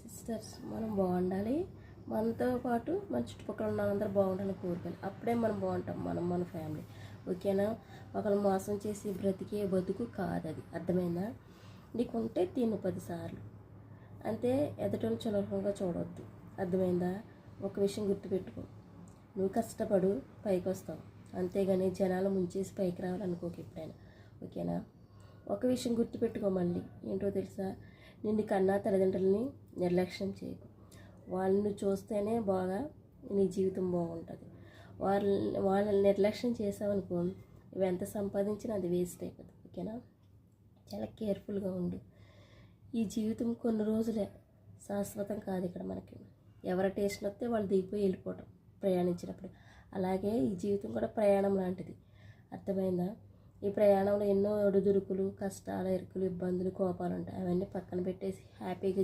Sisters, మనం బాగుండాలి. మనతో పాటు మన చుట్టుపక్కల ఉన్న వాళ్ళందరూ బాగుండాలని కోరుకోవాలి. అప్పుడే మనం బాగుంటాం, మన ఫ్యామిలీ. ఓకేనా? ఒకళ్ళు మోసం చేసి బ్రతికే బతుకు కాదు అది. అర్థమైందా? నీకుంటే తిను 10 సార్లు, అంతే. ఎదుటోళ్ళు చులకనగా చూడవద్దు. అర్థమైందా? ఒక విషయం గుర్తుపెట్టుకో, నువ్వు కష్టపడు, పైకి వస్తావు. అంతేగాని జనాలు ముంచేసి పైకి రావాలనుకోకు ఎప్పుడైనా. ఓకేనా? ఒక విషయం గుర్తుపెట్టుకో, మళ్ళీ ఏంటో తెలుసా? నిన్ను కన్నా తల్లిదండ్రులని నిర్లక్ష్యం చేయకు. వాళ్ళని చూస్తేనే బాగా నీ జీవితం బాగుంటుంది. వాళ్ళని నిర్లక్ష్యం చేసావనుకో, నువ్వు ఎంత సంపాదించినా అది వేస్ట్ అయిపోతుంది. ఓకేనా? చాలా కేర్ఫుల్గా ఉండు. ఈ జీవితం కొన్ని రోజులే, శాశ్వతం కాదు. ఇక్కడ మనకి ఎవరి టేస్ట్ వస్తే వాళ్ళు దిగిపోయి వెళ్ళిపోవటం ప్రయాణించినప్పుడు. అలాగే ఈ జీవితం కూడా ప్రయాణం లాంటిది. అర్థమైందా? ఈ ప్రయాణంలో ఎన్నో ఒడిదుడుకులు, కష్టాలు, ఇరుకులు, ఇబ్బందులు, కోపాలు ఉంటాయి. అవన్నీ పక్కన పెట్టేసి హ్యాపీగా